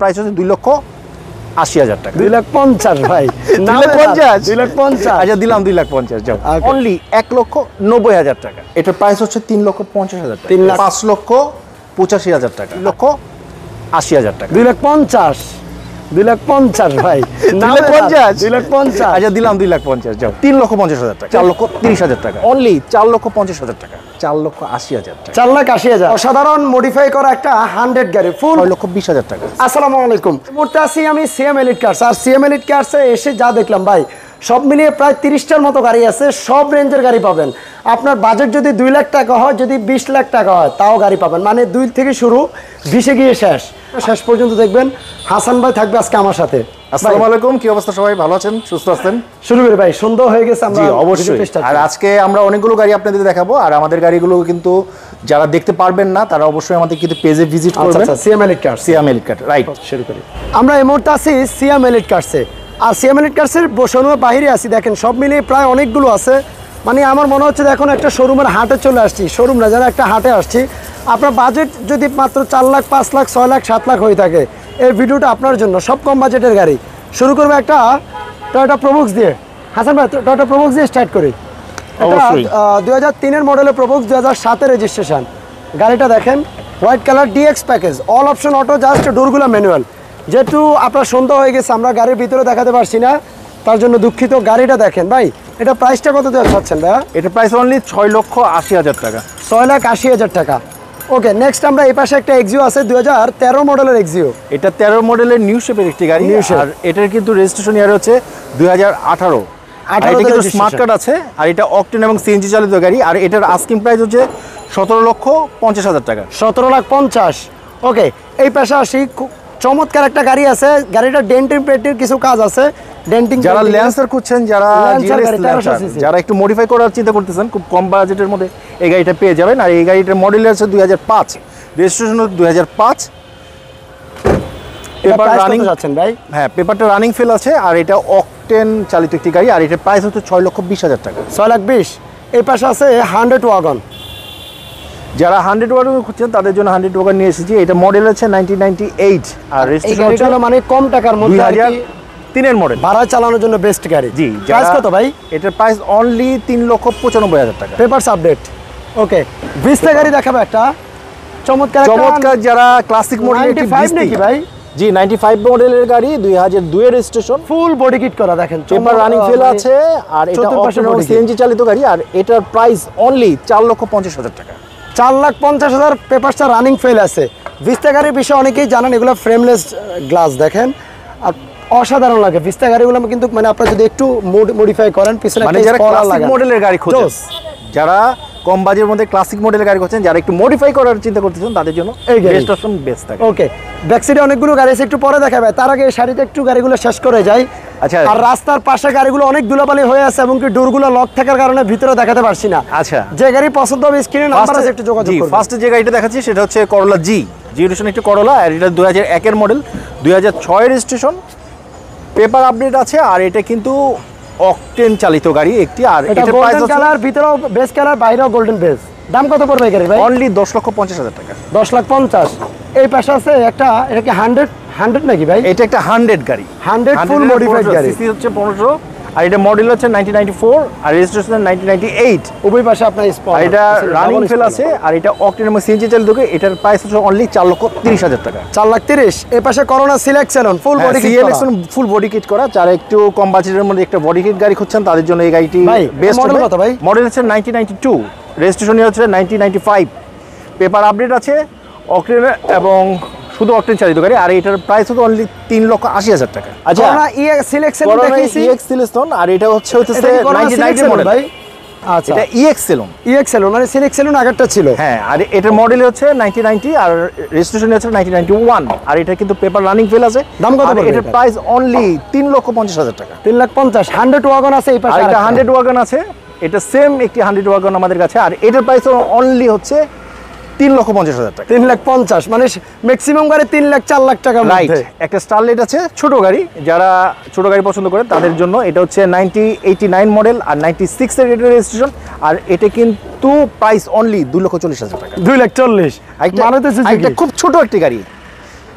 Price হচ্ছে 2,80,000 টাকা। 2,50,000 ভাই। 2,50,000 2,50,000 আচ্ছা দিলাম 2,50,000 যাও। অনলি 1,90,000 টাকা। এটার প্রাইস হচ্ছে 3,50,000 টাকা। 5,85,000 টাকা। 3,80,000 টাকা। 2,50,000 ভাই। 2,50,000 আচ্ছা দিলাম 2,50,000 যাও। 3,50,000 টাকা। 4,30,000 টাকা। অনলি 4,50,000 টাকা। 4,80,000 টাকা। 4,80,000 অসাধারণ মডিফাই করা একটা 100 গাড়ি ফুল 6,20,000 টাকা। আসসালামু আলাইকুম। মুহূর্তে আছি আমি সিএম এলিট কার্স। আর সিএম এলিট কার্সে এসে যা দেখলাম ভাই, সব মিলিয়ে প্রায় 30টার মতো গাড়ি আছে। সব রেঞ্জের গাড়ি পাবেন। আপনার বাজেট যদি 2 লাখ টাকা হয়, যদি 20 লাখ টাকা হয়, তাও গাড়ি পাবেন। মানে 2 থেকে শুরু, 20-এ গিয়ে শেষ পর্যন্ত দেখবেন। হাসান ভাই থাকবে আজকে আমার সাথে। আসসালামু আলাইকুম, কি অবস্থা? সবাই ভালো আছেন, সুস্থ আছেন? শুরু করি ভাই, সুন্দর হয়ে গেছে। আমরা অবশ্যই। আর আজকে আমরা অনেকগুলো গাড়ি আপনাদের দেখাবো। আর আমাদের গাড়িগুলো কিন্তু যারা দেখতে পারবেন না, তারা অবশ্যই আমাদের কিন্তু পেজে ভিজিট করবেন। CM Elite Cars, CM Elite Cars, right. শুরু করি। আমরা এই মুহূর্তে আছি সিএম এলিট কার্সে। আর সিএম এলিট কার্সের শোরুমের বাইরে আছি। দেখেন সব মিলিয়ে প্রায় অনেকগুলো আছে। মানে আমার মনে হচ্ছে এখন একটা শোরুমের হাটে চলে আসছি। শোরুম না, যেন একটা হাটে আসছি। আপনার বাজেট যদি মাত্র 4 লাখ, 5 লাখ, 6 লাখ, 7 লাখ হয়ে থাকে, এই ভিডিওটা আপনার জন্য। সব কম বাজেটের গাড়ি। শুরু করবো একটা টয়োটা প্রোবক্স দিয়ে। হাসান ভাই, টয়োটা প্রোবক্স দিয়ে স্টার্ট করি। 2003-এর মডেলের প্রোবক্স, 2007-এর রেজিস্ট্রেশন। গাড়িটা দেখেন, white colour DX package, all option auto, just ডোরগুলো ম্যানুয়াল। যেহেতু আপনার সন্ধ্যা হয়ে গেছে, আমরা গাড়ির ভিতরে দেখাতে পারছি না, তার জন্য দুঃখিত। গাড়িটা দেখেন ভাই, এটা প্রাইসটা কত দেওয়া চাচ্ছেন ভাইয়া? এটা প্রাইস অনলি 6,80,000 টাকা। 6,80,000 টাকা। ওকে, নেক্সট আমরা এই পাশে একটা এক্সিও আছে, 2013 মডেলের এক্সিও। এটা 13 মডেলের নিউ শেপের একটি গাড়ি। আর এটার কিন্তু রেজিস্ট্রেশন ইয়ার হচ্ছে 2018। এটা কিন্তু স্মার্ট কার্ড আছে। আর এটা অকটেন এবং সিএনজি চালিত গাড়ি। আর এটার আস্কিং প্রাইস হচ্ছে 17,50,000 টাকা। 17,50,000। ওকে, এই পাশে আসি, চমৎকার একটা গাড়ি আছে। গাড়িটা ডেন্টিং পেন্টিং কিছু কাজ আছে। ডেন্টিং, যারা ল্যান্সার খুঁজছেন, যারা একটু মডিফাই করার চিন্তা করতেছেন, খুব কম বাজেটের মধ্যে এই গাড়িটা পেয়ে যাবেন। আর এই গাড়িটার মডেল আছে 2005, রেজিস্ট্রেশন 2005। পেপার রানিং যাচ্ছেন ভাই? হ্যাঁ, পেপারটা রানিং ফেল আছে। আর এটা অকটেন চালিত একটি গাড়ি। আর এটার প্রাইস হচ্ছে 6,20,000 টাকা। 6,20,000। এই পাশে আছে 100 ওয়াগন। যারা 100 ওয়াগন খুঁজছেন, তাদের জন্য 100 ওয়াগন নিয়ে এসেছি। এটা মডেল আছে 1998। আর রেজিস্ট্রেশন মানে কম টাকার মধ্যে, 2003-এর মডেল, ভাড়া চালানোর জন্য বেস্ট গাড়ি। জি। প্রাইস কত ভাই? এটার প্রাইস অনলি 3,95,000 টাকা। Papers update. ওকে, ভিস্তা গাড়ি দেখাবো একটা চমৎকার। যারা ক্লাসিক মডেল, নাকি ভাই? জি, 95 মডেলের গাড়ি, 2002 এর রেজিস্ট্রেশন, ফুল বডি কিট করা। দেখেন পেপার রানিং ফেল আছে। আর এটা অপশন সিএনজি চালিত গাড়ি। আর এটার প্রাইস অনলি 4,50,000 টাকা। 4,50,000 পেপারসটা রানিং ফেল আছে। ভিস্তা গাড়ির বিষয়ে অনেকেই জানেন, এগুলো ফ্রেমলেস গ্লাস। দেখেন, আর অসাধারণ লাগে ভিস্তা গাড়িগুলো। কিন্তু মানে আপনারা যদি একটু মডিফাই করেন, পিছনে যারা ক্লাসিক মডেলের গাড়ি খোঁজেন, যারা কম বাজেটের মধ্যে ক্লাসিক মডেলের গাড়ি খুঁজছেন, যারা একটু মডিফাই করার চিন্তা করতেছেন, তাদের জন্য এই বেস্ট অপশন বেস্ট থাকে। ওকে, ব্যাক সাইডে অনেকগুলো গাড়ি আছে, একটু পরে দেখাবে। তার আগে এই শাড়িতে একটু গাড়িগুলো শেষ করে যাই। আচ্ছা। আর রাস্তার পাশে গাড়িগুলো অনেক ধুলাবালি হয়ে আছে, এবং কি ডোরগুলো লক থাকার কারণে ভিতরে দেখাতে পারছি না। আচ্ছা, যে গাড়ি পছন্দ হবে স্ক্রিনে নাম্বার আছে, একটু যোগাযোগ করুন। ফার্স্ট যে গাড়িটা দেখাচ্ছি সেটা হচ্ছে করোলা জি এডিশন, একটি করোলা। আর এটা 2001-এর মডেল, 2006 রেজিস্ট্রেশন, পেপার আপডেট আছে। আর এটা কিন্তু অকটেন চালিত গাড়ি একটি। আর এটা গোল্ডেন কালার, ভিতরেও বেস কালার, বাইরেও গোল্ডেন বেস। দাম কত পড়বে এই গাড়ি ভাই? অনলি 10,50,000 টাকা। 10,50,000। এই পাশে আছে একটা, এটা কি 100 নাকি ভাই? এটা একটা 100 গাড়ি, 100 ফুল মডিফাইড গাড়ি। সিসি হচ্ছে 15। আর এটা মডেল হচ্ছে 1994। আর রেজিস্ট্রেশন 1998। উভয় পাশে আপনার স্পট। এটা রানিং ফেল আছে। আর এটা অকটেন এবং সিএনজি চালিত গাড়ি। এটার প্রাইস হচ্ছে অনলি 4,30,000 টাকা। 4,30,000। এই পাশে Corona selection full body kit করা। ফুল বডি কিট করা। যারা একটু কম বাজেটের মধ্যে একটা বডি কিট গাড়ি খুঁজছেন, তাদের জন্য এই গাড়িটি বেস্ট। মডেল কত ভাই? মডেল হচ্ছে 1992, রেজিস্ট্রেশন হচ্ছে 1995, পেপার আপডেট আছে, অকটেন এবং শুধু অকটেন চালিত গাড়ি। আর এটার প্রাইস হচ্ছে অনলি 3,80,000 টাকা। আচ্ছা, করোনা ইএক্স সিলেকশন দেখিয়েছি, ইএক্স সিলেকশন। আর এটা হচ্ছে 99 মডেল ভাই। আচ্ছা, এটা ইএক্স সেলুন, মানে সিলেকশন আগেরটা ছিল। হ্যাঁ। আর এটার মডেল হচ্ছে 1990 আর রেজিস্ট্রেশন হচ্ছে 1991। আর এটা কিন্তু পেপার রানিং ফেল আছে। দাম কত পড়বে? এটার প্রাইস অনলি 3,50,000 টাকা। 3,50,000। 100 ওয়াগন আছে এই পাশে। এটা 100 ওয়াগন আছে। এটা সেম একটি 100 ওয়াগন আমাদের কাছে। আর এটার প্রাইস অনলি হচ্ছে 3,50,000 টাকা। 3,50,000 মানে ম্যাক্সিমাম গাড়ি 3 লাখ 4 লাখ টাকার মধ্যে। একটা স্টারলাইট আছে ছোট গাড়ি, যারা ছোট গাড়ি পছন্দ করেন তাদের জন্য। এটা হচ্ছে 1989 মডেল আর 96 এর রেজিস্ট্রেশন। আর এটা কিন্তু প্রাইস অনলি 2,40,000 টাকা। 2,40,000 মানে তো এটা খুব ছোট একটি গাড়ি।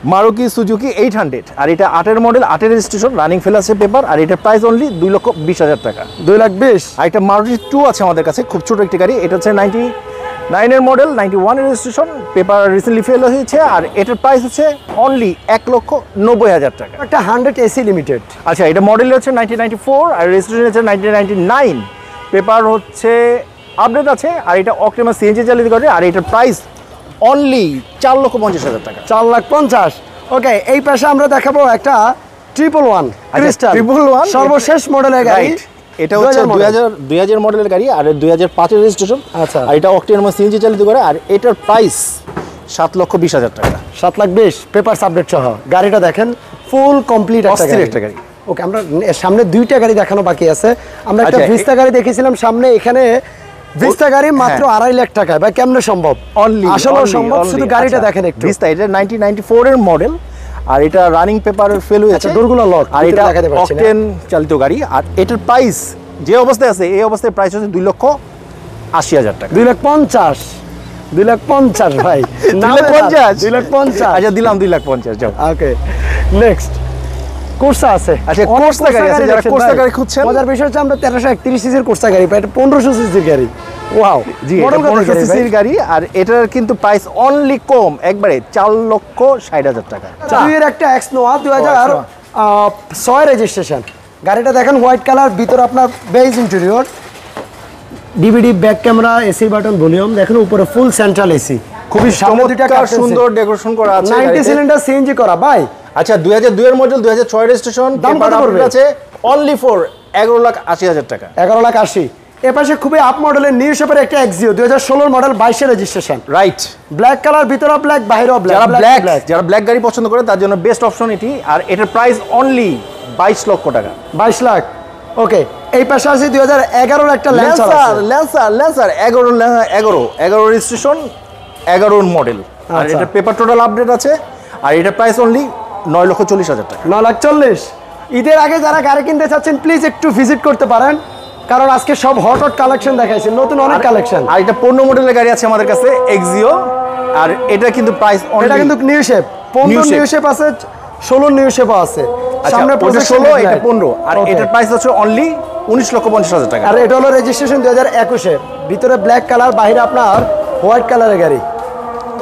মারুকি সুজুকি 800, আর এটা 8-এর মডেল, 8-এর রেজিস্ট্রেশন, রানিং ফেল আছে পেপার, আর এটার প্রাইস অনলি 2,20,000 টাকা। 2,20,000। আর একটা মারুতি 2 আছে আমাদের কাছে, খুব ছোট একটি গাড়ি, এটা হচ্ছে 99-এর মডেল, 91-এর রেজিস্ট্রেশন, পেপার রিসেন্টলি ফেল হয়েছে, আর এটার প্রাইস হচ্ছে অনলি 1,90,000 টাকা। একটা 100 এসি লিমিটেড। আচ্ছা, এটা মডেল হচ্ছে 1994 আর রেজিস্ট্রেশন হচ্ছে 1999, পেপার হচ্ছে আপডেট আছে, আর এটা অক্টেন সিএনজি চালিত গাড়ি, আর এটার প্রাইস অনলি 4,50,000 টাকা। 4,50,000। ওকে, এই পাশে আমরা দেখাবো একটা 111 ক্রিস্টাল 111 সর্বশেষ মডেলের গাড়ি। এটা হচ্ছে 2000 মডেলের গাড়ি, আর 2005-এর রেজিস্ট্রেশন। আচ্ছা, আর এটা অক্টেন সিএনজি চালিত গাড়ি, আর এটার প্রাইস 7,20,000 টাকা। 7,20,000 পেপার আপডেট সহ। গাড়িটা দেখেন ফুল কমপ্লিট একটা গাড়ি। ওকে, আমরা সামনে 2টা গাড়ি দেখানো বাকি আছে। আমরা একটা ভিস্তা গাড়ি দেখেছিলাম সামনে, এখানে ভিস্তা গাড়ি মাত্র 2.5 লাখ টাকায়। ভাই কেমনে সম্ভব? আসলে সম্ভব, শুধু গাড়িটা দেখেন একটু। ভিস্তা এটা 1994-এর মডেল, আর এটা রানিং পেপার ফেল হয়েছে, ডোরগুলো লক, আর এটা অক্টেন চালিত গাড়ি, আর এটার প্রাইস যে অবস্থায় আছে এই অবস্থায় প্রাইস হচ্ছে 2,80,000 টাকা। 2,50,000 2,50,000 ভাই। 2,50,000 আচ্ছা, দিলাম 2,50,000। যাও। ওকে, নেক্সট কোর্সা আছে। আচ্ছা, কোর্সা গাড়ি আছে, যারা কোর্সা গাড়ি খুঁজছেন। মজার বিষয় হচ্ছে আমরা 1331 সিসির কোর্সা গাড়ি পাই, এটা 1500 সিসির গাড়ি। ওয়াও, জি, এটা 1500 সিসির গাড়ি, আর এটার কিন্তু প্রাইস অনলি কম একবারে 4,60,000 টাকা। 2 এর একটা এক্স নোয়া 2006 রেজিস্ট্রেশন। গাড়িটা দেখেন হোয়াইট কালার, ভিতরে আপনার beige interior, DVD back camera, AC button, volume দেখেন, উপরে ফুল সেন্ট্রাল এসি, খুবই চমৎকার সুন্দর ডেকোরেশন করা আছে। 90 সিলিন্ডার সিএনজি করা ভাই। আচ্ছা, 2002 এর মডেল, 2006 রেজিস্ট্রেশন, দাম কত পড়বে? আছে অনলি ফর 11,80,000 টাকা। 11,80,000। এপাশে খুবই আপ মডেলের নিউ শেপের একটা Axio 2016 model, 22 registration, right. Black colour, ভিতরে ব্ল্যাক, বাইরেও ব্ল্যাক। যারা ব্ল্যাক গাড়ি পছন্দ করে তার জন্য বেস্ট অপশন এটি, আর এটার প্রাইস অনলি 22 লক্ষ টাকা। 22 লাখ। ওকে, এই পাশে আছে 2011-এর একটা ল্যান্সার 11 রেজিস্ট্রেশন, 11 মডেল, আর এটা পেপার টোটাল আপডেট আছে, আর এটার প্রাইস অনলি 9,40,000 টাকা। 9,40,000। ঈদের আগে যারা গাড়ি কিনতে চাচ্ছেন প্লিজ একটু ভিজিট করতে পারেন, কারণ আজকে সব হট কালেকশন দেখাইছে, নতুন অনেক কালেকশন। আর এটা 15 মডেলের গাড়ি আছে আমাদের কাছে, এক্সিও, আর এটা কিন্তু প্রাইস অনলি, এটা কিন্তু নিউ শেপ, 15 নিউ শেপ আছে, 16 নিউ শেপও আছে। সামনে 16, এটা 15, আর এটার প্রাইস হচ্ছে অনলি 19,50,000 টাকা। আর এটা হলো রেজিস্ট্রেশন 2021-এ, ভিতরে ব্ল্যাক কালার, বাইরে আপনার হোয়াইট কালারের গাড়ি।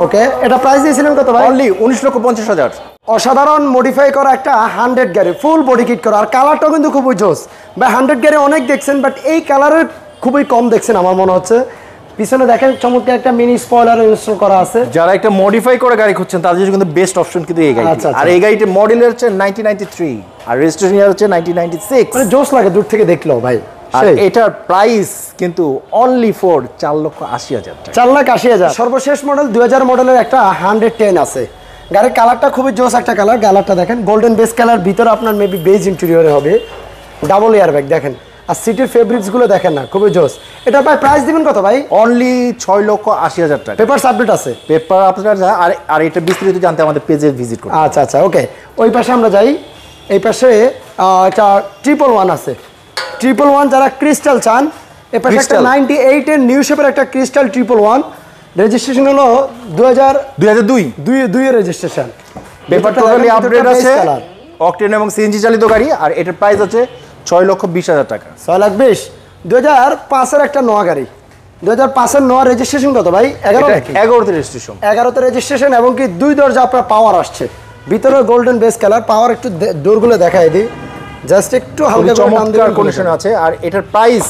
ওকে, এটা প্রাইস দিয়েছিলেন কত ভাই? অনলি 19,50,000। অসাধারণ মডিফাই করা একটা 100 গাড়ি, ফুল বডি কিট করা, আর কালারটাও কিন্তু খুবই জোস ভাই। 100 গাড়ি অনেক দেখছেন, বাট এই কালারের খুবই কম দেখছেন আমার মনে হচ্ছে। পিছনে দেখেন চমৎকার একটা মিনি স্পয়লার ইনস্টল করা আছে। যারা একটা মডিফাই করে গাড়ি খুঁজছেন তাদের জন্য কিন্তু বেস্ট অপশন কিন্তু এই গাড়ি। আর এই গাড়িতে মডেলের হচ্ছে 1993, আর রেজিস্ট্রেশন ইয়ার হচ্ছে 1996। মানে জোস লাগে দূর থেকে দেখলেও ভাই। আর এটার প্রাইস কিন্তু অনলি ফর 4,80,000 টাকা। 4,80,000। সর্বশেষ মডেল 2000 মডেলের একটা 110 আছে। গাড়ির কালারটা খুবই জোস একটা কালার, কালারটা দেখেন গোল্ডেন বেস কালার, ভিতরে আপনার মেবি বেজ ইন্টেরিয়রে হবে, ডাবল এয়ার ব্যাগ দেখেন, আর সিটের ফেব্রিক্স গুলো দেখেন না, খুবই জোস। এটা ভাই প্রাইস দিবেন কত ভাই? অনলি 6,80,000 টাকা। পেপার আপডেট আছে, পেপার আপনার, আর এটা বিস্তারিত জানতে আমাদের পেজে ভিজিট করুন। আচ্ছা আচ্ছা, ওকে। ওই পাশে আমরা যাই, এই পাশে একটা 111 আছে, 111 যারা ক্রিস্টাল চান। এই পাশে একটা 98 এর নিউ শেপের একটা ক্রিস্টাল 111, রেজিস্ট্রেশন হলো 2002 এর রেজিস্ট্রেশন। পেপার টোটালি আপডেট আছে, অকটেন এবং সিএনজি চালিত গাড়ি, আর এটার প্রাইস হচ্ছে 6,20,000 টাকা। 6,20,000। 2005 এর একটা নোয়া গাড়ি, 2005 এর নোয়া, রেজিস্ট্রেশন কত ভাই? 11তে রেজিস্ট্রেশন। 11তে রেজিস্ট্রেশন, এবং কি 2 দরজা আপনার পাওয়ার আসছে, ভিতরে গোল্ডেন বেস কালার, পাওয়ার একটু ডোরগুলো দেখাই দিই, জাস্ট একটু হালকা চমৎকার কন্ডিশন আছে, আর এটার প্রাইস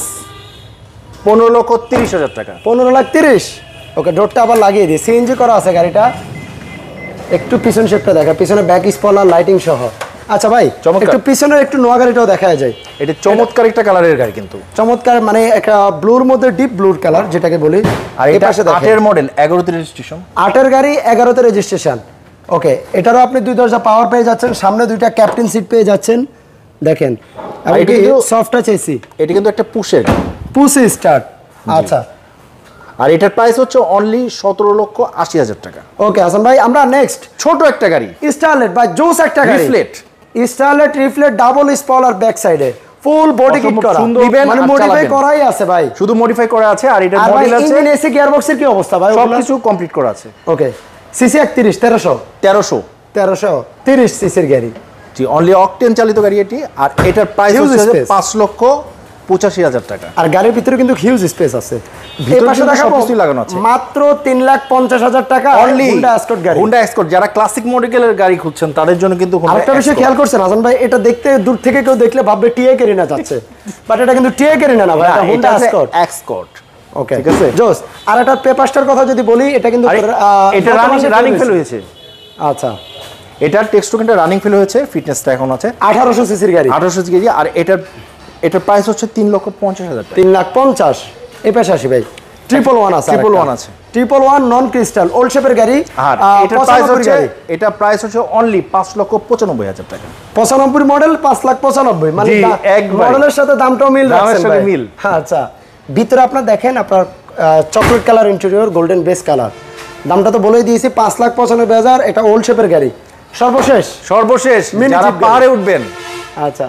15,30,000 টাকা। 15,30,000। ওকে, ডোরটা আবার লাগিয়ে দিই, সিএনজি করা আছে গাড়িটা। একটু পিছন শেপটা দেখা, পিছনে ব্যাক স্পয়লার লাইটিং সহ। আচ্ছা ভাই, একটু পিছনের একটু নোয়া গাড়িটাও দেখা যায়। এটা চমৎকার একটা কালারের গাড়ি, কিন্তু চমৎকার, মানে একটা ব্লুর মধ্যে ডিপ ব্লুর কালার যেটাকে বলি। আর এটা 8 এর মডেল, 11তে রেজিস্ট্রেশন। 8 এর গাড়ি, 11তে রেজিস্ট্রেশন। ওকে, এটারও আপনি 2 দরজা পাওয়ার পেয়ে যাচ্ছেন, সামনে 2টা ক্যাপ্টেন সিট পেয়ে যাচ্ছেন দেখেন, আর এটা সফট টাচ এসি। এটা কিন্তু একটা পুশের পুশ স্টার্ট। আচ্ছা, আর এটার প্রাইস হচ্ছে অনলি 17,80,000 টাকা। ওকে হাসান ভাই, আমরা নেক্সট ছোট একটা গাড়ি, স্টারলেট বা জোস একটা গাড়ি, রিফ্লেট, স্টারলেট রিফ্লেট, ডাবল স্পয়লার ব্যাক সাইডে, ফুল বডি কিট করা, মানে মডিফাই করাই আছে ভাই, শুধু মডিফাই করা আছে। আর এটা মডেল আছে, ইঞ্জিন এসি গিয়ারবক্সের কি অবস্থা ভাই? সবকিছু কমপ্লিট করা আছে। ওকে, সিসি 1300। 1330 সিসির গাড়ি। জি, অনলি অকটেন চালিত গাড়ি এটি, আর এটার প্রাইস Huge হচ্ছে space। 5,85,000 টাকা। আর গাড়ির ভিতরে কিন্তু হিউজ স্পেস আছে। ভিতরে এই পাশে কিন্তু দেখাবো সবকিছুই লাগানো আছে। মাত্র 3,50,000 টাকা অনলি Honda Accord গাড়ি। Honda Accord, যারা ক্লাসিক মডেলের গাড়ি খুঁজছেন তাদের জন্য কিন্তু Honda আরেকটা বিষয় Accord। খেয়াল করছেন হাসান ভাই, এটা দেখতে দূর থেকে কেউ দেখলে ভাববে টিআই কেরিনা যাচ্ছে, বাট এটা কিন্তু টিআই কেরিনা না ভাই, না, এটা এটা Honda হচ্ছে Accord। Accord। ওকে, ঠিক আছে। জোস। আর এটা পেপারসটার কথা যদি বলি, এটা কিন্তু এটা গত মাসে রানিং বের ফেল হয়েছে। হয়েছে। আচ্ছা, এটার টেক্সট টোকেনটা রানিং ফেল হয়েছে, ফিটনেসটা এখন আছে 1800 সিসির গাড়ি, 1800 কেজি। আর এটার প্রাইস হচ্ছে 3,50,000 টাকা। 3,50,000। এই পাশে আসি ভাই, 111 আছে, 111 আছে, 111 নন ক্রিস্টাল ওল্ড শেপের গাড়ি। আর এটার প্রাইস হচ্ছে অনলি 5,95,000 টাকা। 95 মডেল, 5,95,000, মানে জি, একবারে। মডেলের সাথে দামটাও মিল দামের রাখছেন সাথে ভাই। মিল। হ্যাঁ, আচ্ছা। ভিতরে আপনার দেখেন, আপনার chocolate colour interior, golden base colour. দামটা তো বলেই দিয়েছি, 5,95,000। এটা ওল্ড শেপের গাড়ি। সর্বশেষ মিনি যারা জিপ গাড়ি। পাহাড়ে উঠবেন, আচ্ছা,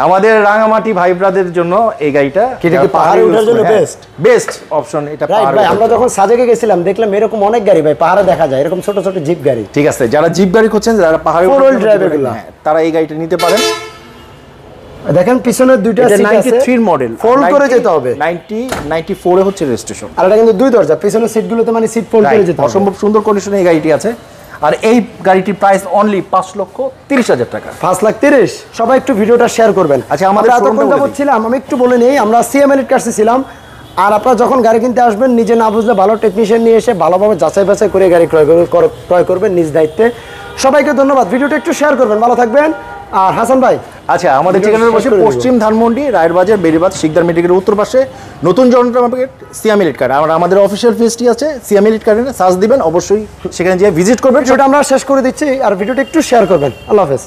আমাদের রাঙামাটি ভাই ব্রাদের জন্য এই গাড়িটা কি এটা কি পাহাড়ে ওঠার জন্য বেস্ট অপশন। এটা রাইট পাহাড়ে ভাই। ওঠার আমরা জন্য। যখন সাজেকে গেছিলাম দেখলাম এরকম অনেক গাড়ি ভাই পাহাড়ে দেখা যায়, এরকম ছোট ছোট জিপ গাড়ি। ঠিক আছে, যারা জিপ গাড়ি খুঁজছেন, যারা পাহাড়ে Four ওঠার wheel জন্য drive জিপ গাড়ি, এগুলা। হ্যাঁ, তারা এই গাড়িটা নিতে পারেন। দেখেন পিছনের দুইটা এটা সিট আছে, 93 মডেল, ফোল্ড করে যেতে হবে। 94 এ হচ্ছে রেজিস্ট্রেশন। আর এটা কিন্তু দুই দরজা, পিছনের সিটগুলোতে মানে সিট ফোল্ড করে যেতে হবে। অসম্ভব সুন্দর কন্ডিশনে এই গাড়িটি আছে। আর এই গাড়িটির প্রাইস অনলি 5,30,000 টাকা। 5,30,000। সবাই একটু ভিডিওটা শেয়ার করবেন। আচ্ছা, আমাদের আমরা শোরুমটা এতক্ষণ বলে যাবত দিই। ছিলাম, আমি একটু বলে নেই, আমরা সিএম এলিট কার্সে ছিলাম। আর আপনারা যখন গাড়ি কিনতে আসবেন, নিজে না বুঝলে ভালো টেকনিশিয়ান নিয়ে এসে ভালোভাবে যাচাই বাছাই করে গাড়ি ক্রয় করবেন নিজ দায়িত্বে। সবাইকে ধন্যবাদ, ভিডিওটা একটু শেয়ার করবেন, ভালো থাকবেন। আর হাসান ভাই, আচ্ছা, আমাদের ঠিকানাটা বসে পশ্চিম ধানমন্ডি, রায়েরবাজার, বেরিবাদ, শিকদার মেডিকেলের উত্তর পাশে, নতুন জনতা মার্কেট, সিয়াম এলিট কার্ড। আর আমাদের অফিসিয়াল পেজটি আছে সিয়াম এলিট কার্ডে, সার্চ দিবেন, অবশ্যই সেখানে গিয়ে ভিজিট করবেন। ভিডিওটা আমরা শেষ করে দিচ্ছি, আর ভিডিওটা একটু শেয়ার করবেন। আল্লাহ হাফেজ।